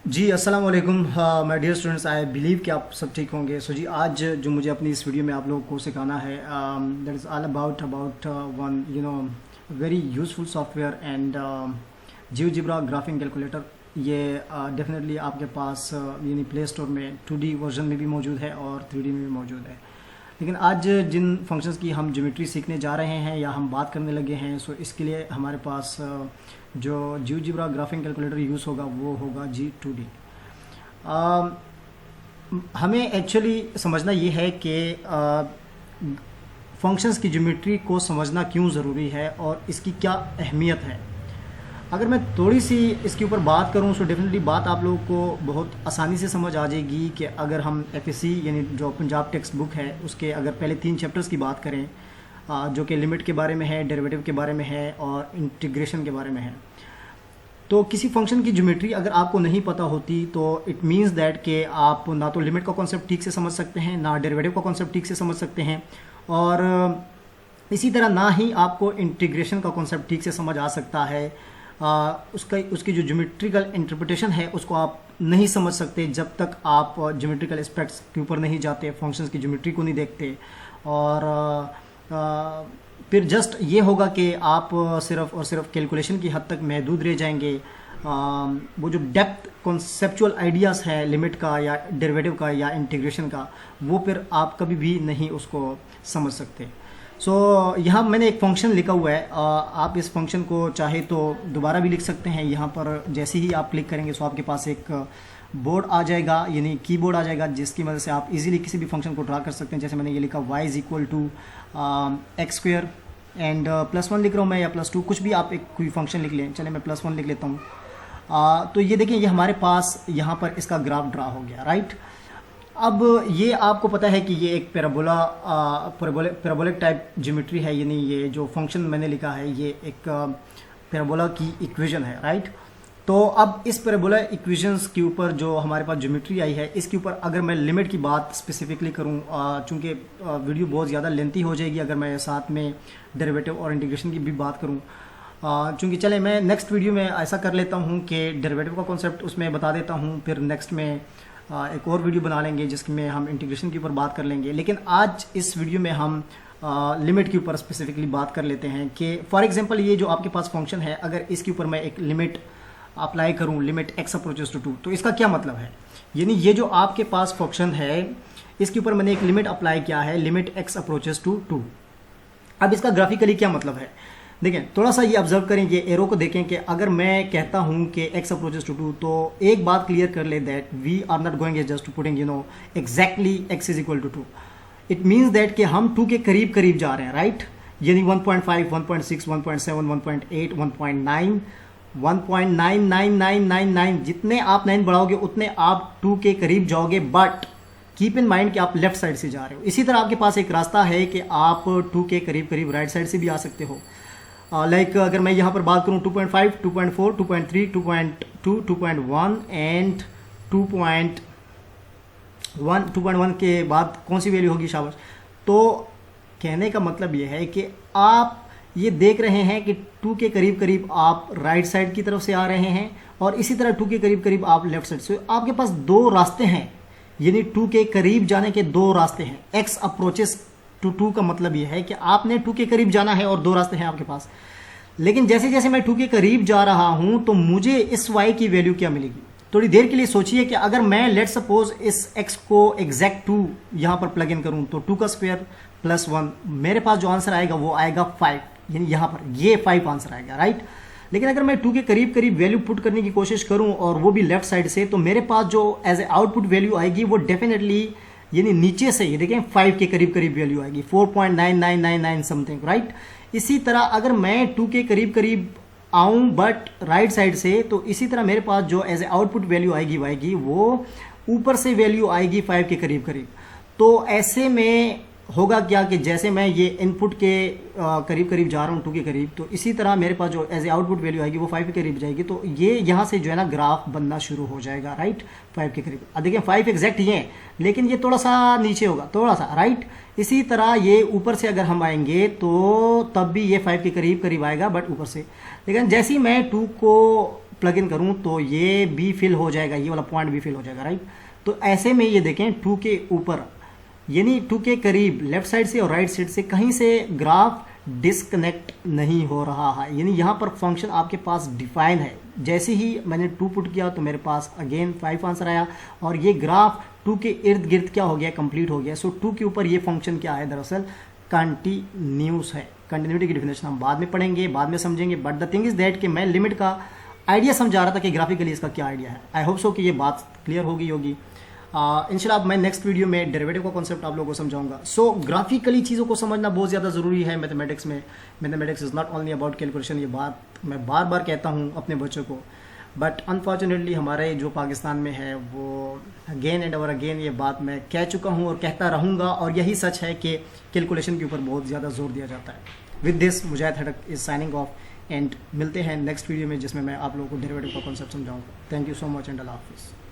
जी अस्सलाम वालेकुम my dear students. I believe कि आप सब ठीक होंगे। सो जी आज जो मुझे अपनी इस वीडियो में आप लोगों को सिखाना है that is all about one very useful software and GeoGebra graphic calculator. ये डेफिनेटली आपके पास यानी प्ले स्टोर में 2D वर्जन में भी मौजूद है और 3D में भी मौजूद है। लेकिन आज जिन फंक्शंस की हम ज्योमेट्री सीखने जा रहे हैं या हम बात करने लगे हैं, सो इसके लिए हमारे पास जो जियोजेब्रा ग्राफिंग कैलकुलेटर यूज़ होगा वो होगा G2D। हमें एक्चुअली समझना ये है कि फंक्शंस की ज्योमेट्री को समझना क्यों ज़रूरी है और इसकी क्या अहमियत है। अगर मैं थोड़ी सी इसके ऊपर बात करूं तो डेफिनेटली बात आप लोगों को बहुत आसानी से समझ आ जाएगी कि अगर हम FSC यानी जो पंजाब टेक्स्ट बुक है उसके अगर पहले 3 चैप्टर्स की बात करें, जो कि लिमिट के बारे में है, डेरिवेटिव के बारे में है और इंटीग्रेशन के बारे में है, तो किसी फंक्शन की ज्योमेट्री अगर आपको नहीं पता होती तो इट मीन्स दैट कि आप ना तो लिमिट का कॉन्सेप्ट ठीक से समझ सकते हैं, ना डेरिवेटिव का कॉन्सेप्ट ठीक से समझ सकते हैं, और इसी तरह ना ही आपको इंटीग्रेशन का कॉन्सेप्ट ठीक से समझ आ सकता है। उसकी जो ज्योमेट्रिकल इंटरप्रिटेशन है उसको आप नहीं समझ सकते जब तक आप ज्योमेट्रिकल एस्पेक्ट्स के ऊपर नहीं जाते, फंक्शंस की ज्योमेट्री को नहीं देखते। और फिर जस्ट ये होगा कि आप सिर्फ और सिर्फ कैलकुलेशन की हद तक महदूद रह जाएंगे। वो जो डेप्थ कॉन्सेप्चुअल आइडियाज़ है लिमिट का या डेरिवेटिव का या इंटीग्रेशन का, वो फिर आप कभी भी नहीं उसको समझ सकते। सो यहाँ मैंने एक फंक्शन लिखा हुआ है, आप इस फंक्शन को चाहे तो दोबारा भी लिख सकते हैं। यहाँ पर जैसे ही आप क्लिक करेंगे तो आपके पास एक बोर्ड आ जाएगा, यानी कीबोर्ड आ जाएगा, जिसकी मदद से आप इजीली किसी भी फंक्शन को ड्रा कर सकते हैं। जैसे मैंने ये लिखा y is equal to x² and +1 लिख रहा हूँ मैं या +2, कुछ भी आप एक कोई फंक्शन लिख लें। चले मैं +1 लिख लेता हूँ। तो ये देखें, ये हमारे पास यहाँ पर इसका ग्राफ ड्रा हो गया, राइट। अब ये आपको पता है कि ये एक पैराबोलिक टाइप ज्योमेट्री है, यानी ये जो फंक्शन मैंने लिखा है ये एक पैराबोला की इक्वेशन है, राइट। तो अब इस पैराबोला इक्वेशंस के ऊपर जो हमारे पास ज्योमेट्री आई है, इसके ऊपर अगर मैं लिमिट की बात स्पेसिफिकली करूं, चूंकि वीडियो बहुत ज़्यादा लेंथी हो जाएगी अगर मैं साथ में डेरिवेटिव और इंटीग्रेशन की भी बात करूं, चूंकि चले मैं नेक्स्ट वीडियो में ऐसा कर लेता हूं कि डेरिवेटिव का कॉन्सेप्ट उसमें बता देता हूं, फिर नेक्स्ट में एक और वीडियो बना लेंगे जिसमें हम इंटीग्रेशन के ऊपर बात कर लेंगे। लेकिन आज इस वीडियो में हम लिमिट के ऊपर स्पेसिफिकली बात कर लेते हैं कि फॉर एग्जांपल ये जो आपके पास फंक्शन है, अगर इसके ऊपर मैं एक लिमिट अप्लाई करूं, लिमिट x अप्रोचेस टू 2, तो इसका क्या मतलब है। यानी ये जो आपके पास फंक्शन है इसके ऊपर मैंने एक लिमिट अप्लाई किया है, लिमिट x अप्रोचेस टू 2। अब इसका ग्राफिकली क्या मतलब है, देखें थोड़ा सा ये ऑब्जर्व करें, ये एरो को देखें कि अगर मैं कहता हूं कि x अप्रोचेस टू 2, तो एक बात क्लियर कर ले that we are not going just to putting exactly x is equal to 2। It means that कि हम 2 के करीब करीब जा रहे हैं, राइट। यानी 1.5, 1.6, 1.7, 1.8, 1.9, 1.99999, जितने आप 9 बढ़ाओगे उतने आप 2 के करीब जाओगे, बट कीप इन माइंड कि आप लेफ्ट साइड से जा रहे हो। इसी तरह आपके पास एक रास्ता है कि आप 2 के करीब करीब राइट साइड से भी आ सकते हो। लाइक अगर मैं यहाँ पर बात करूँ 2.5, 2.4, 2.3, 2.2, 2.1 एंड 2.1 के बाद कौन सी वैल्यू होगी, शाबाश। तो कहने का मतलब ये है कि आप ये देख रहे हैं कि 2 के करीब करीब आप राइट साइड की तरफ से आ रहे हैं और इसी तरह 2 के करीब करीब आप लेफ्ट साइड से। आपके पास 2 रास्ते हैं, यानी 2 के करीब जाने के 2 रास्ते हैं। x अप्रोचेस टू 2 का मतलब यह है कि आपने 2 के करीब जाना है और 2 रास्ते हैं आपके पास। लेकिन जैसे जैसे मैं 2 के करीब जा रहा हूं तो मुझे इस y की वैल्यू क्या मिलेगी। थोड़ी देर के लिए सोचिए कि अगर मैं लेट सपोज इस x को एग्जैक्ट 2 यहां पर प्लग इन करूं तो 2 का स्क्वायर +1, मेरे पास जो आंसर आएगा वो आएगा 5, यानी यहां पर ये 5 आंसर आएगा, राइट। लेकिन अगर मैं 2 के करीब करीब वैल्यू पुट करने की कोशिश करूं और वो भी लेफ्ट साइड से, तो मेरे पास जो एज ए आउटपुट वैल्यू आएगी वो डेफिनेटली यानी नीचे से, ये देखें 5 के करीब करीब वैल्यू आएगी, 4.9999 समथिंग, राइट। इसी तरह अगर मैं 2 के करीब करीब आऊं बट राइट साइड से, तो इसी तरह मेरे पास जो एज ए आउटपुट वैल्यू आएगी वो ऊपर से वैल्यू आएगी 5 के करीब करीब। तो ऐसे में होगा क्या कि जैसे मैं ये इनपुट के करीब करीब जा रहा हूँ 2 के करीब, तो इसी तरह मेरे पास जो एज ए आउटपुट वैल्यू आएगी वो 5 के करीब जाएगी। तो ये यहाँ से जो है ना ग्राफ बनना शुरू हो जाएगा, राइट, 5 के करीब। अब देखिए 5 एग्जैक्ट ये है, लेकिन ये थोड़ा सा नीचे होगा, थोड़ा सा, राइट। इसी तरह ये ऊपर से अगर हम आएंगे तो तब भी ये 5 के करीब करीब आएगा, बट ऊपर से। लेकिन जैसे ही मैं 2 प्लग इन करूँ तो ये भी फिल हो जाएगा, ये वाला पॉइंट भी फिल हो जाएगा, राइट। तो ऐसे में ये देखें 2 के ऊपर यानी 2 के करीब लेफ्ट साइड से और राइट साइड से कहीं से ग्राफ डिस्कनेक्ट नहीं हो रहा है, यानी यहाँ पर फंक्शन आपके पास डिफाइन है। जैसे ही मैंने 2 पुट किया तो मेरे पास अगेन 5 आंसर आया और ये ग्राफ 2 के इर्द गिर्द क्या हो गया, कंप्लीट हो गया। सो 2 के ऊपर ये फंक्शन क्या है, दरअसल कंटिन्यूस है। कंटिन्यूटी की डिफिनेशन हम बाद में पढ़ेंगे, बाद में समझेंगे, but the thing is that कि मैं लिमिट का आइडिया समझा रहा था कि ग्राफिकली इसका क्या आइडिया है। आई होप सो कि ये बात क्लियर होगी इंशाल्लाह। मैं नेक्स्ट वीडियो में डेरिवेटिव का कॉन्सेप्ट आप लोगों को समझाऊंगा। सो ग्राफिकली चीज़ों को समझना बहुत ज़्यादा ज़रूरी है मैथमेटिक्स में। Mathematics is not only about calculation, ये बात मैं बार बार कहता हूँ अपने बच्चों को, बट अनफॉर्चुनेटली हमारे जो पाकिस्तान में है वो अगेन एंड ओवर अगेन ये बात मैं कह चुका हूँ और कहता रहूँगा, और यही सच है कि कैलकुलेशन के ऊपर बहुत ज़्यादा जोर दिया जाता है। With this Mujahid Hadak is signing off and मिलते हैं नेक्स्ट वीडियो में जिसमें मैं आप लोगों को डेरिवेटिव का कॉन्सेप्ट समझाऊँगा। Thank you so much and अल्लाह हाफिज़।